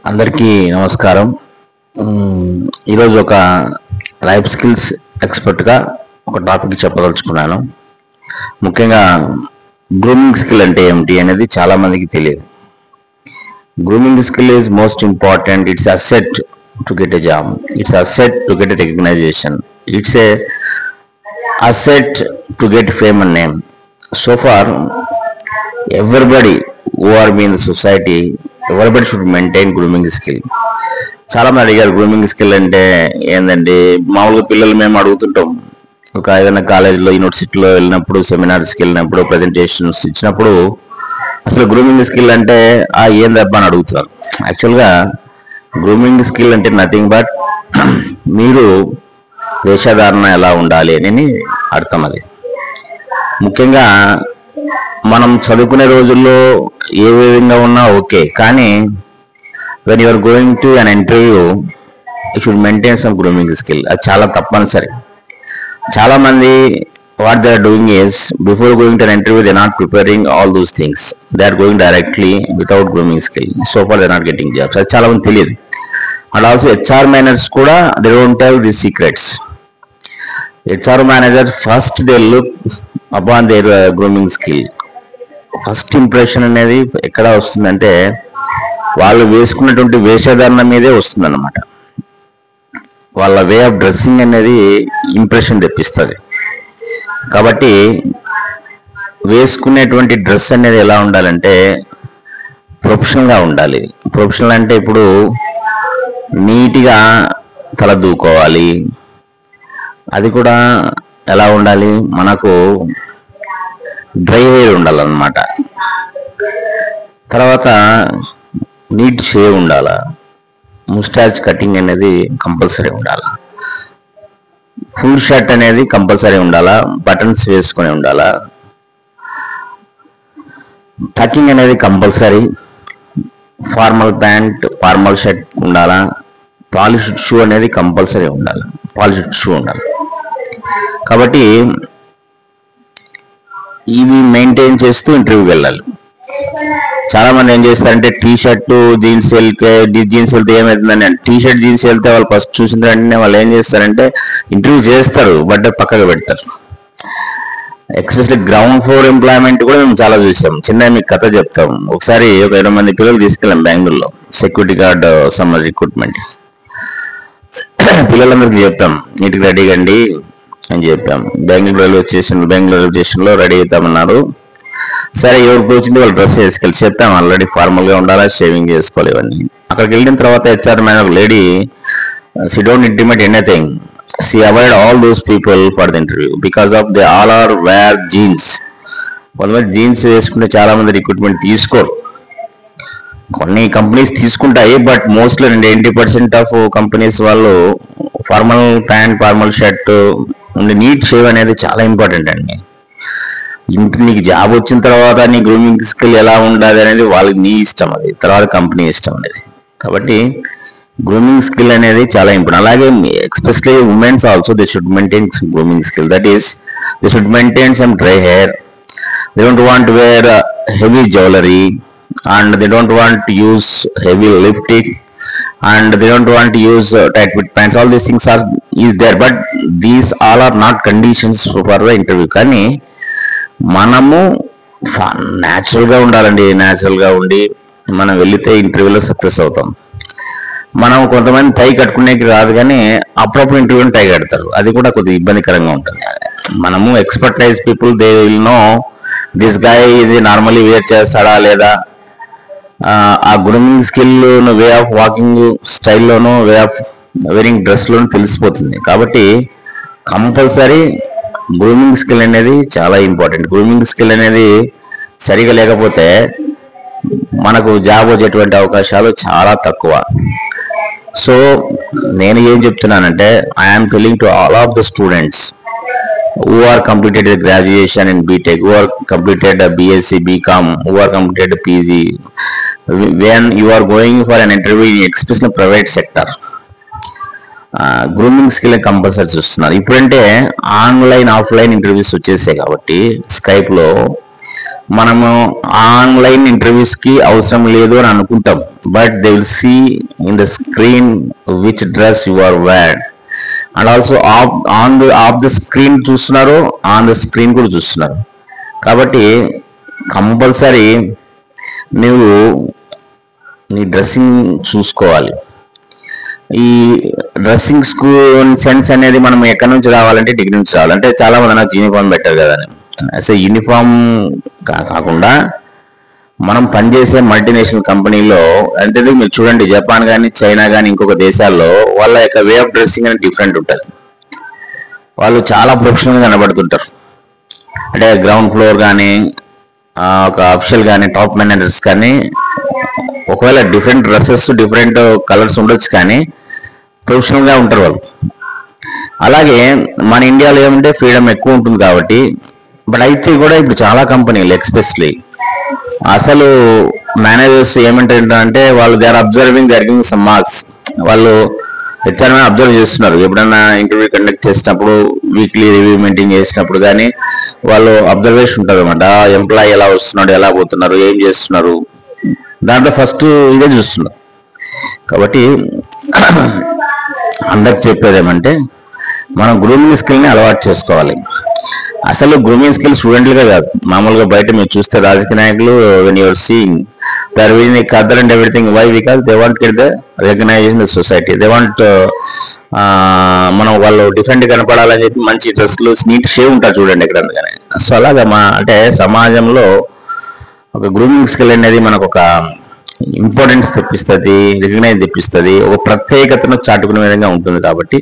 అందరికీ నమస్కారం. ఈరోజు ఒక లైఫ్ స్కిల్స్ ఎక్స్పర్ట్గా ఒక టాపిక్ చెప్పదలుచుకున్నాను. ముఖ్యంగా గ్రూమింగ్ స్కిల్ అంటే ఏమిటి అనేది చాలా మందికి తెలియదు. Grooming skill is most important. It's asset to get a job. It's asset to get a recognition. It's a asset to get fame and name. So for everybody who are in the society, everybody should maintain grooming skill. చాలా మంది అడిగారు grooming skill అంటే ఏంటంటే, మామూలుగా పిల్లలు మేము అడుగుతుంటాం. ఒక ఏదైనా కాలేజీలో యూనివర్సిటీలో వెళ్ళినప్పుడు, సెమినార్స్కి వెళ్ళినప్పుడు, ప్రజెంటేషన్స్ ఇచ్చినప్పుడు అసలు గ్రూమింగ్ స్కిల్ అంటే ఏందబ్బా అని అడుగుతారు. యాక్చువల్గా గ్రూమింగ్ స్కిల్ అంటే నథింగ్ బట్ మీరు వేషధారణ ఎలా ఉండాలి అని అర్థం. అది ముఖ్యంగా మనం చదువుకునే రోజుల్లో ఏ విధంగా ఉన్నా ఓకే, కానీ when you're going to an interview you should maintain some grooming skill. అది చాలా తప్పనిసరి. చాలా మంది what they are doing is before going to an interview they not preparing all those things. They are going directly without grooming skill. So for they not getting jobs. అది చాలా మంది తెలియదు. And also HR managers కూడా they don't have the secrets. HR manager first they look upon there grooming skill. First impression అనేది ఎక్కడ వస్తుందంటే వాళ్ళు వేసుకున్నటువంటి వేషధారణ మీదే వస్తుందన్నమాట. వాళ్ళ వే ఆఫ్ డ్రెస్సింగ్ అనేది ఇంప్రెషన్ తెప్పిస్తుంది. కాబట్టి వేసుకునేటువంటి డ్రెస్ అనేది ఎలా ఉండాలంటే ప్రొఫెషనల్గా ఉండాలి. ప్రొఫెషనల్ అంటే ఇప్పుడు నీట్గా తల దూకోవాలి. అది కూడా ఎలా ఉండాలి, మనకు డ్రై హెయిర్ ఉండాలన్నమాట. తర్వాత నీట్ షేవ్ ఉండాలా. ముస్టాచ్ కటింగ్ అనేది కంపల్సరీ ఉండాలా. ఫుల్ షర్ట్ అనేది కంపల్సరీ ఉండాలా. బటన్స్ వేసుకొని ఉండాలా. టకింగ్ అనేది compulsory. Formal pant, formal shirt ఉండాలా. పాలిష్డ్ షూ అనేది కంపల్సరీ ఉండాలి. పాలిష్డ్ షూ ఉండాలి. కాబట్టి ఇవి మెయింటైన్ చేస్తూ ఇంటర్వ్యూకి వెళ్ళాలి. చాలా మంది ఏం చేస్తారంటే టీ షర్ట్ జీన్స్ వెళ్తే ఏమవుతుందని, టీ షర్ట్ జీన్స్ వెళ్తే వాళ్ళు ఫస్ట్ చూసిన వెంటనే వాళ్ళు ఏం చేస్తారంటే ఇంటర్వ్యూ చేస్తారు, బట్ పక్కకు పెడతారు. ఎక్స్పెషల్లీ గ్రౌండ్ ఫ్లోర్ ఎంప్లాయ్మెంట్ కూడా మేము చాలా చూసాం. చిన్న మీకు కథ చెప్తాం. ఒకసారి ఒక 20 మంది పిల్లలు తీసుకెళ్ళాం బెంగళూరులో, సెక్యూరిటీ గార్డ్ సమ్మర్ రిక్రూట్మెంట్. పిల్లలందరికీ చెప్తాం నీటికి రెడీ కండి అని చెప్పాం. బెంగళూరు రైల్వే స్టేషన్లో రెడీ అవుతామన్నారు. సరే, ఎవరికి వచ్చింది వాళ్ళు డ్రెస్ వేసుకెళ్ళి చెప్పాం. ఆల్రెడీ ఫార్మల్గా ఉండాలా, షేవింగ్ చేసుకోవాలి ఇవన్నీ. అక్కడికి వెళ్ళిన తర్వాత HR manager lady, she don't intimate anything. She avoid all those people for the interview because of they all are wear jeans. కొంతమంది జీన్స్ వేసుకుంటే చాలా మంది రిక్రూట్మెంట్ తీసుకోరు. కొన్ని కంపెనీస్ తీసుకుంటాయి, బట్ మోస్ట్లీ 80% ఆఫ్ కంపెనీస్ వాళ్ళు ఫార్మల్ ప్యాంట్, ఫార్మల్ షర్ట్ ఉండి neat shave అనేది చాలా ఇంపార్టెంట్ అండి. నీకు జాబ్ వచ్చిన తర్వాత నీ గ్రూమింగ్ స్కిల్ ఎలా ఉండాలి అనేది వాళ్ళకి నీ ఇష్టం, అది తర్వాత కంపెనీ ఇష్టం అనేది. కాబట్టి గ్రూమింగ్ స్కిల్ అనేది చాలా ఇంపార్టెంట్. అలాగే especially womens also they should maintain grooming skill. That is they should maintain some dry hair. They don't want to wear heavy jewellery and they don't want to use heavy lipstick and they don't want to use tight fit pants. All these things are there, but these all are not conditions for the interview. కానీ మనము న్యాచురల్గా ఉండాలండి. న్యాచురల్గా ఉండి మనం వెళితే ఇంటర్వ్యూలో success అవుతాం. మనం కొంతమంది టై కట్టుకునేకి రాదు, కానీ అప్పుడప్పుడు ఇంటర్వ్యూని టై కడతారు. అది కూడా కొద్దిగా ఇబ్బందికరంగా ఉంటుంది. మనము expertise people they will know this guy ఇది నార్మల్లీ వేర్ చేస్తాడా లేదా. ఆ grooming skill way of walking స్టైల్లోనూ, వే ఆఫ్ వేరింగ్ డ్రెస్లోనూ తెలిసిపోతుంది. కాబట్టి కంపల్సరీ గ్రూమింగ్ స్కిల్ అనేది చాలా ఇంపార్టెంట్. గ్రూమింగ్ స్కిల్ అనేది సరిగా లేకపోతే మనకు జాబ్ వచ్చేటువంటి అవకాశాలు చాలా తక్కువ. సో నేను ఏం చెప్తున్నానంటే, I'm telling to all of the students who are completed the graduation in BTech, who are completed a BSc, BCom, who are completed PG, when you are going for an interview in especially private sector, grooming skill compulsory చూస్తున్నారు. ఇప్పుడంటే online, offline interviews వచ్చేసాయి కాబట్టి స్కైప్లో మనము online ఇంటర్వ్యూస్కి అవసరం లేదు అని అనుకుంటాం, but they will see in the screen which dress you are wear, and also off the screen చూస్తున్నారు, ఆన్ ద స్క్రీన్ కూడా చూస్తున్నారు. కాబట్టి కంపల్సరీ నువ్వు నీ డ్రెస్సింగ్ చూసుకోవాలి. ఈ డ్రెస్సింగ్ సెన్స్ అనేది మనం ఎక్కడి నుంచి రావాలంటే డిగ్రీ నుంచి రావాలి. అంటే చాలా మంది నాకు యూనిఫామ్ పెట్టారు కదా అని, అసలు యూనిఫామ్ కాకుండా మనం పనిచేసే మల్టీనేషనల్ కంపెనీలో అంటే మీరు చూడండి, జపాన్ కానీ చైనా కానీ ఇంకొక దేశాల్లో వాళ్ళ యొక్క వే ఆఫ్ డ్రెస్సింగ్ అనేది డిఫరెంట్ ఉంటుంది. వాళ్ళు చాలా ప్రొఫెషనల్గా కనబడుతుంటారు. అంటే గ్రౌండ్ ఫ్లోర్ కానీ ఒక అఫిషియల్ కానీ టాప్ మేనేజర్స్ కానీ ఒకవేళ డిఫరెంట్ డ్రెస్సెస్ డిఫరెంట్ కలర్స్ ఉండొచ్చు కానీ ప్రొఫెషనల్గా ఉంటారు వాళ్ళు. అలాగే మన ఇండియాలో ఏమంటే ఫ్రీడమ్ ఎక్కువ ఉంటుంది కాబట్టి, బట్ అయితే కూడా ఇప్పుడు చాలా కంపెనీలు ఎక్స్పెషలీ అసలు మేనేజర్స్ ఏమంటారంటే వాళ్ళు they are observing, they are giving some marks. వాళ్ళు హెచ్ఆర్ అబ్జర్వ్ చేస్తున్నారు. ఎప్పుడన్నా ఇంటర్వ్యూ కండక్ట్ చేసినప్పుడు, వీక్లీ రివ్యూ మెయింటైన్ చేసినప్పుడు కానీ వాళ్ళు అబ్జర్వేషన్ ఉంటుంది అనమాట. ఎంప్లాయీ ఎలా వస్తున్నాడు, ఎలా పోతున్నారు, ఏం చేస్తున్నారు, దాంట్లో ఫస్ట్ ఇదే చూస్తున్నారు. కాబట్టి అందరికి చెప్పేది ఏమంటే మనం గ్రూమింగ్ స్కిల్ని అలవాటు చేసుకోవాలి. అసలు గ్రూమింగ్ స్కిల్ స్టూడెంట్లుగా కాదు, మామూలుగా బయట మీరు చూస్తే రాజకీయ నాయకులు when you're seeing they are wearing khaddar and everything. Why? Because they want get the recognition the society. They want మనం వాళ్ళు డిఫరెంట్ కనపడాలని చెప్పి మంచి డ్రెస్లు, నీట్ షేవ్ ఉంటారు చూడండి ఎక్కడ. అందుకని సో అలాగా అంటే సమాజంలో ఒక గ్రూమింగ్ స్కిల్ అనేది మనకు ఒక ఇంపార్టెన్స్ తెప్పిస్తుంది, రికగ్నైజ్ తెప్పిస్తుంది, ఒక ప్రత్యేకతను చాటుకునే విధంగా ఉంటుంది. కాబట్టి